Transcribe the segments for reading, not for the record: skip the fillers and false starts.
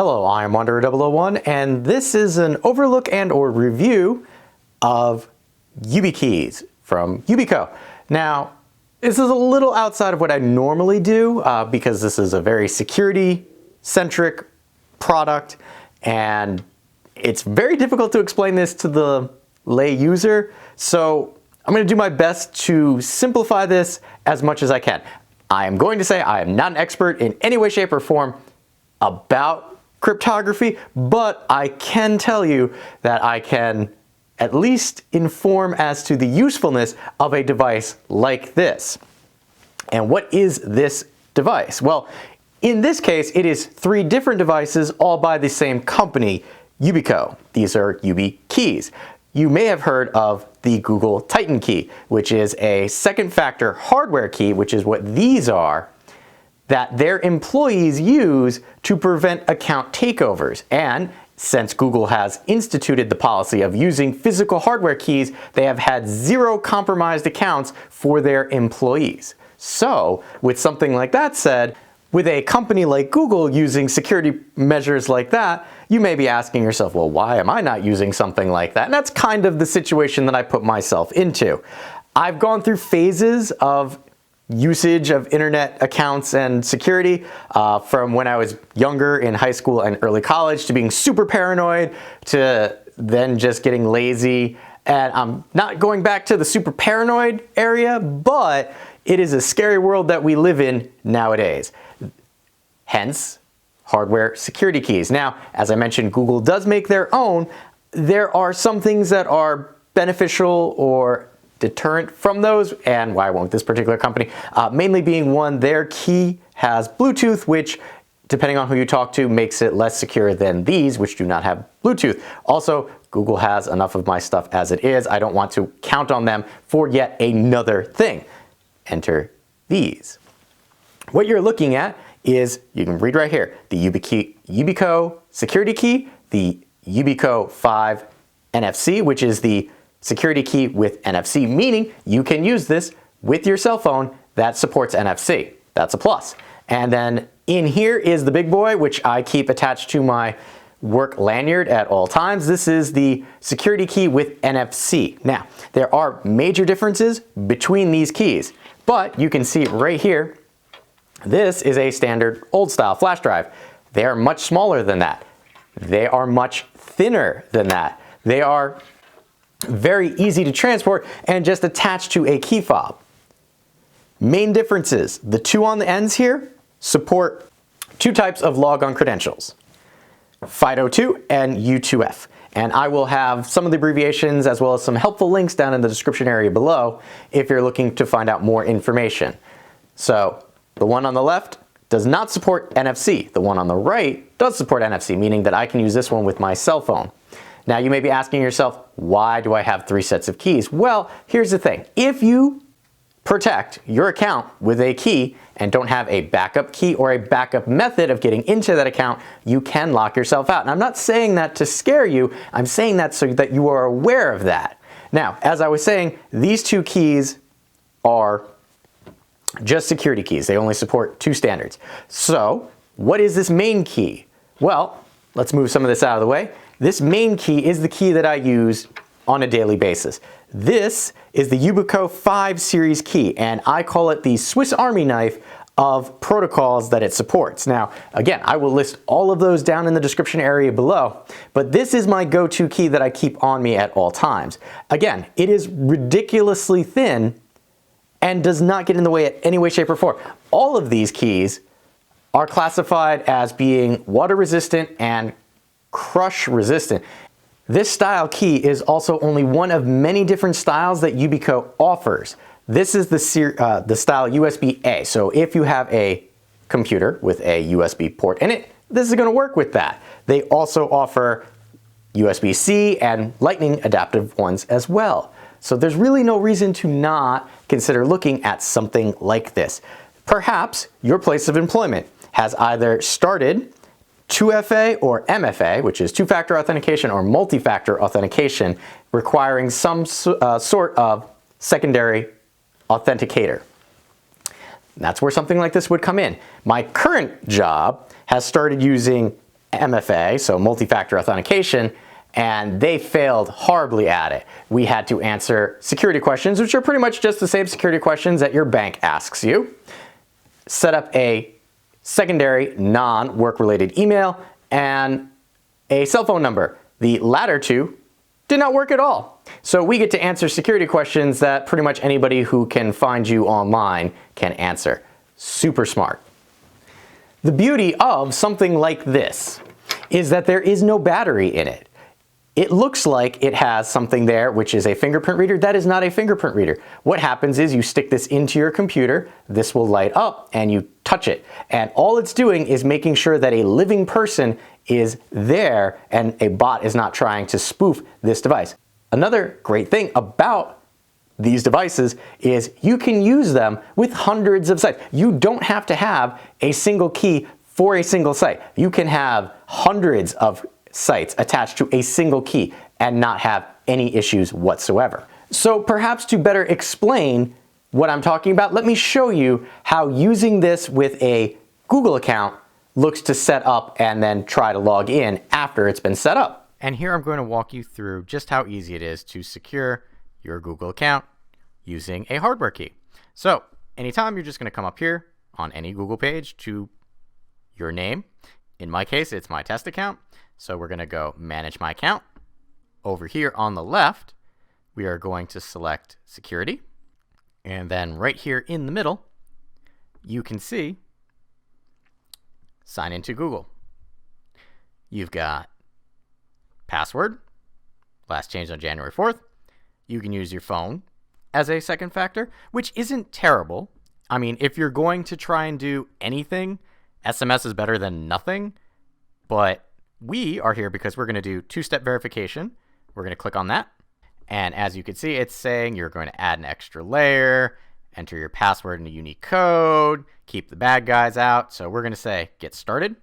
Hello, I am Wanderer001 and this is an overlook and or review of YubiKeys from Yubico. Now, this is a little outside of what I normally do because this is a very security-centric product and it's very difficult to explain this to the lay user. So I'm going to do my best to simplify this as much as I can. I am going to say I am not an expert in any way, shape, or form about cryptography, but I can tell you that I can at least inform as to the usefulness of a device like this. And what is this device? Well, in this case, it is 3 different devices all by the same company, Yubico. These are YubiKeys. You may have heard of the Google Titan key, which is a second factor hardware key, which is what these are, that their employees use to prevent account takeovers. And since Google has instituted the policy of using physical hardware keys, they have had 0 compromised accounts for their employees. So, with something like that said, with a company like Google using security measures like that, you may be asking yourself, well, why am I not using something like that? And that's kind of the situation that I put myself into. I've gone through phases of usage of internet accounts and security from when I was younger in high school and early college to being super paranoid to then just getting lazy. And I'm not going back to the super paranoid area, but it is a scary world that we live in nowadays. Hence, hardware security keys. Now, as I mentioned, Google does make their own. There are some things that are beneficial or deterrent from those, and why won't this particular company? Mainly being one, their key has Bluetooth, which, depending on who you talk to, makes it less secure than these, which do not have Bluetooth. Also, Google has enough of my stuff as it is. I don't want to count on them for yet another thing. Enter these. What you're looking at is, you can read right here, the Yubico security key, the Yubico 5 NFC, which is the security key with NFC, meaning you can use this with your cell phone that supports NFC. That's a plus. And then in here is the big boy, which I keep attached to my work lanyard at all times. This is the security key with NFC. Now, there are major differences between these keys, but you can see right here, this is a standard old style flash drive. They are much smaller than that. They are much thinner than that. They are very easy to transport and just attach to a key fob. Main differences: the 2 on the ends here support 2 types of logon credentials, FIDO2 and U2F. And I will have some of the abbreviations as well as some helpful links down in the description area below if you're looking to find out more information. So the one on the left does not support NFC. The one on the right does support NFC, meaning that I can use this one with my cell phone. Now you may be asking yourself, why do I have 3 sets of keys? Well, here's the thing. If you protect your account with a key and don't have a backup key or a backup method of getting into that account, you can lock yourself out. And I'm not saying that to scare you. I'm saying that so that you are aware of that. Now, as I was saying, these 2 keys are just security keys. They only support 2 standards. So what is this main key? Well, let's move some of this out of the way. This main key is the key that I use on a daily basis. This is the Yubico 5 series key, and I call it the Swiss Army knife of protocols that it supports. Now, again, I will list all of those down in the description area below, but this is my go-to key that I keep on me at all times. Again, it is ridiculously thin and does not get in the way in any way, shape, or form. All of these keys are classified as being water resistant and crush resistant. This style key is also only one of many different styles that Yubico offers. This is the style USB-A. So if you have a computer with a USB port in it, this is going to work with that. They also offer USB-C and Lightning adaptive ones as well. So there's really no reason to not consider looking at something like this. Perhaps your place of employment has either started 2FA or MFA, which is two-factor authentication or multi-factor authentication, requiring some sort of secondary authenticator. That's where something like this would come in. My current job has started using MFA, so multi-factor authentication, and they failed horribly at it. We had to answer security questions, which are pretty much just the same security questions that your bank asks you. Set up a secondary non-work related email and a cell phone number. The latter two did not work at all. So we get to answer security questions that pretty much anybody who can find you online can answer. Super smart. The beauty of something like this is that there is no battery in it. It looks like it has something there, which is a fingerprint reader. That is not a fingerprint reader. What happens is you stick this into your computer, this will light up, and you touch it. And all it's doing is making sure that a living person is there and a bot is not trying to spoof this device. Another great thing about these devices is you can use them with hundreds of sites. You don't have to have a single key for a single site. You can have hundreds of sites attached to a single key and not have any issues whatsoever. So perhaps to better explain what I'm talking about, let me show you how using this with a Google account looks to set up and then try to log in after it's been set up. And here I'm going to walk you through just how easy it is to secure your Google account using a hardware key. So anytime you're just going to come up here on any Google page to your name. In my case, it's my test account. So we're going to go manage my account. Over here on the left, we are going to select security. And then right here in the middle, you can see sign into Google. You've got password, last changed on January 4th. You can use your phone as a second factor, which isn't terrible. I mean, if you're going to try and do anything, SMS is better than nothing, but we are here because we're going to do two-step verification. We're going to click on that. And as you can see, it's saying you're going to add an extra layer, enter your password in a unique code, keep the bad guys out. So we're going to say get started.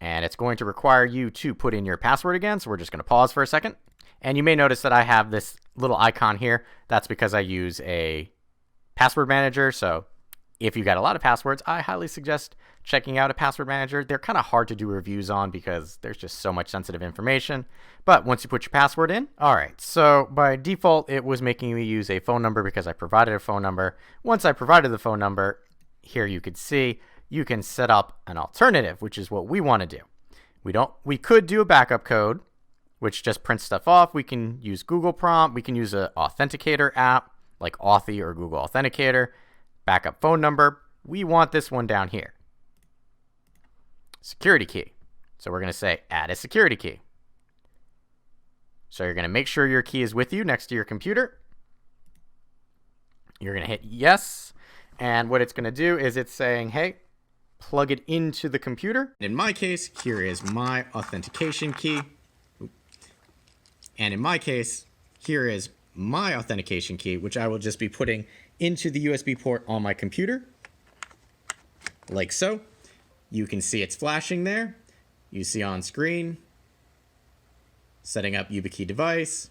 And it's going to require you to put in your password again. So we're just going to pause for a second. And you may notice that I have this little icon here. That's because I use a password manager. So if you got a lot of passwords, I highly suggest checking out a password manager. They're kind of hard to do reviews on because there's just so much sensitive information. But once you put your password in, all right. So by default, it was making me use a phone number because I provided a phone number. Once I provided the phone number, here you could see you can set up an alternative, which is what we want to do. We could do a backup code, which just prints stuff off. We can use Google Prompt. We can use an authenticator app like Authy or Google Authenticator. Backup phone number. We want this one down here. Security key. So we're going to say add a security key. So you're going to make sure your key is with you next to your computer. You're going to hit yes. And what it's going to do is it's saying, hey, plug it into the computer. In my case, here is my authentication key. And in my case, here is my authentication key, which I will just be putting into the USB port on my computer, like so. You can see it's flashing there. You see on screen, setting up Yubikey device.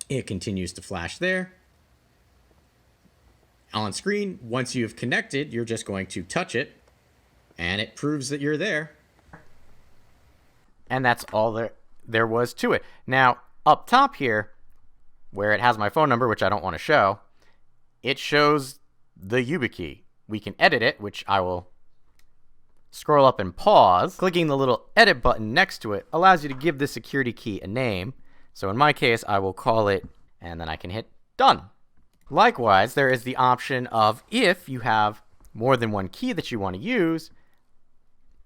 It continues to flash there. On screen, once you've connected, you're just going to touch it, and it proves that you're there. And that's all there was to it. Now, up top here, where it has my phone number, which I don't want to show, it shows the Yubikey. We can edit it, which I will scroll up and pause. Clicking the little edit button next to it allows you to give the security key a name. So in my case, I will call it, and then I can hit done. Likewise, there is the option of if you have more than one key that you want to use,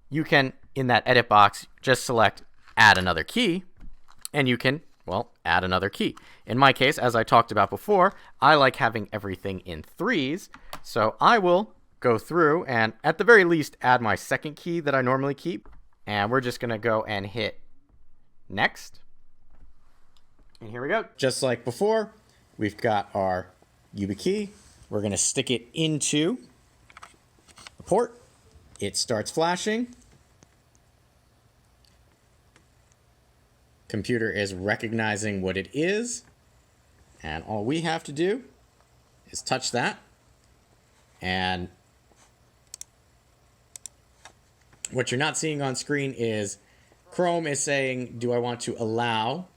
you can, in that edit box, just select add another key, and you can, well, add another key. In my case, as I talked about before, I like having everything in threes. So I will go through and at the very least add my second key that I normally keep. And we're just going to go and hit next. And here we go. Just like before, we've got our YubiKey. We're going to stick it into the port. It starts flashing. Computer is recognizing what it is, and all we have to do is touch that, and What you're not seeing on screen is Chrome is saying, do I want to allow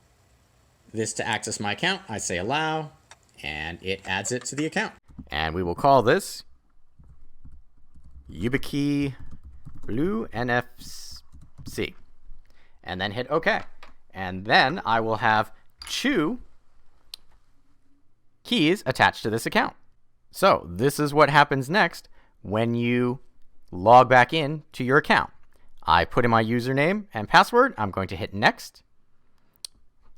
this to access my account? I say allow, and it adds it to the account. And we will call this Yubikey Blue NFC. And then hit OK. And then I will have 2 keys attached to this account. So this is what happens next when you log back in to your account. I put in my username and password. I'm going to hit next.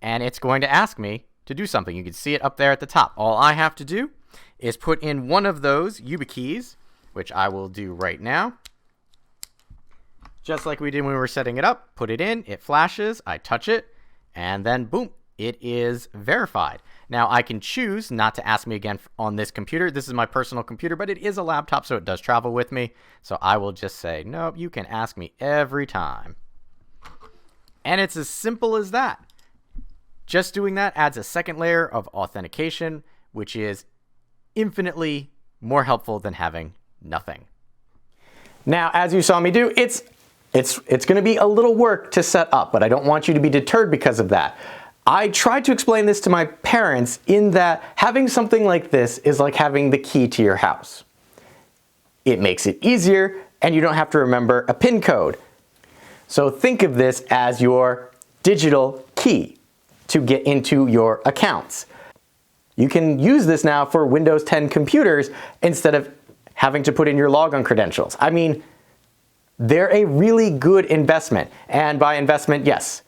And it's going to ask me to do something. You can see it up there at the top. All I have to do is put in one of those YubiKeys, which I will do right now. Just like we did when we were setting it up, put it in, it flashes, I touch it, and then boom, it is verified. Now I can choose not to ask me again on this computer. This is my personal computer, but it is a laptop, so it does travel with me. So I will just say, nope, you can ask me every time. And it's as simple as that. Just doing that adds a second layer of authentication, which is infinitely more helpful than having nothing. Now, as you saw me do, it's going to be a little work to set up, but I don't want you to be deterred because of that. I tried to explain this to my parents in that having something like this is like having the key to your house. It makes it easier, and you don't have to remember a PIN code. So think of this as your digital key to get into your accounts. You can use this now for Windows 10 computers instead of having to put in your logon credentials. I mean, they're a really good investment. And by investment, yes,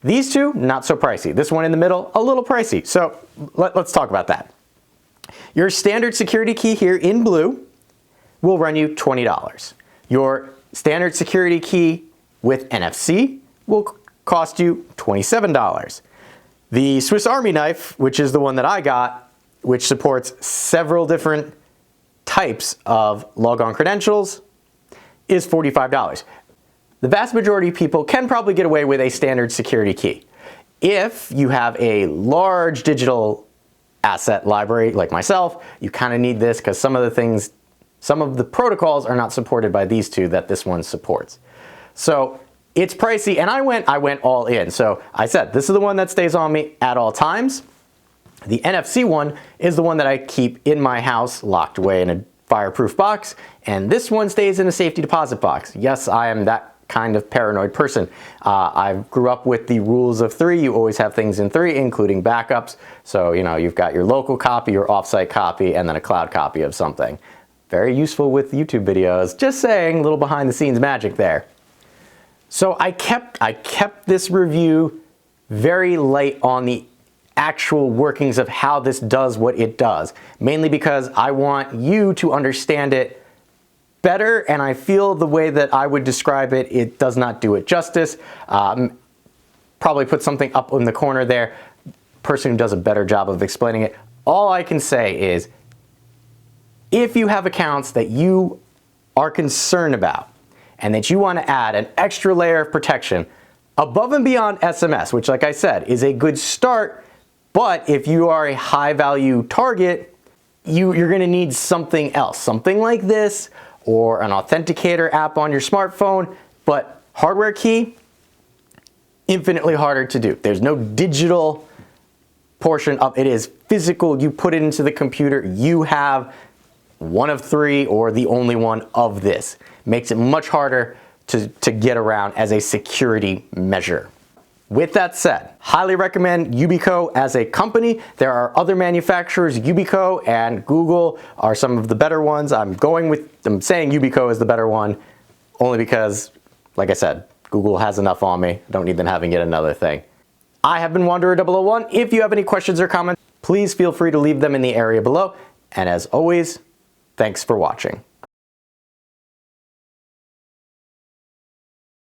these two, not so pricey. This one in the middle, a little pricey. So let's talk about that. Your standard security key here in blue will run you $20. Your standard security key with NFC will cost you $27. The Swiss Army knife, which is the one that I got, which supports several different types of logon credentials, is $45. The vast majority of people can probably get away with a standard security key. If you have a large digital asset library like myself, you kind of need this because some of the protocols are not supported by these two that this one supports. So it's pricey, and I went all in. So I said, this is the one that stays on me at all times. The NFC one is the one that I keep in my house, locked away in a fireproof box, and this one stays in a safety deposit box. Yes, I am that kind of paranoid person. I grew up with the rules of 3. You always have things in 3, including backups. So, you know, you've got your local copy, your offsite copy, and then a cloud copy of something. Very useful with YouTube videos. Just saying, a little behind the scenes magic there. So I kept this review very light on the actual workings of how this does what it does, mainly because I want you to understand it better, and I feel the way that I would describe it, it does not do it justice. Probably put something up in the corner there, person who does a better job of explaining it. All I can say is, if you have accounts that you are concerned about and that you want to add an extra layer of protection above and beyond SMS, which like I said is a good start, but if you are a high value target, you're going to need something else, something like this, or an authenticator app on your smartphone, but hardware key, infinitely harder to do. There's no digital portion of it. Is physical. You put it into the computer, you have one of 3 or the only one of this. Makes it much harder to get around as a security measure. With that said, highly recommend Yubico as a company. There are other manufacturers, Yubico and Google are some of the better ones. I'm saying Yubico is the better one only because, like I said, Google has enough on me. I don't need them having yet another thing. I have been Wanderer001. If you have any questions or comments, please feel free to leave them in the area below. And as always, thanks for watching.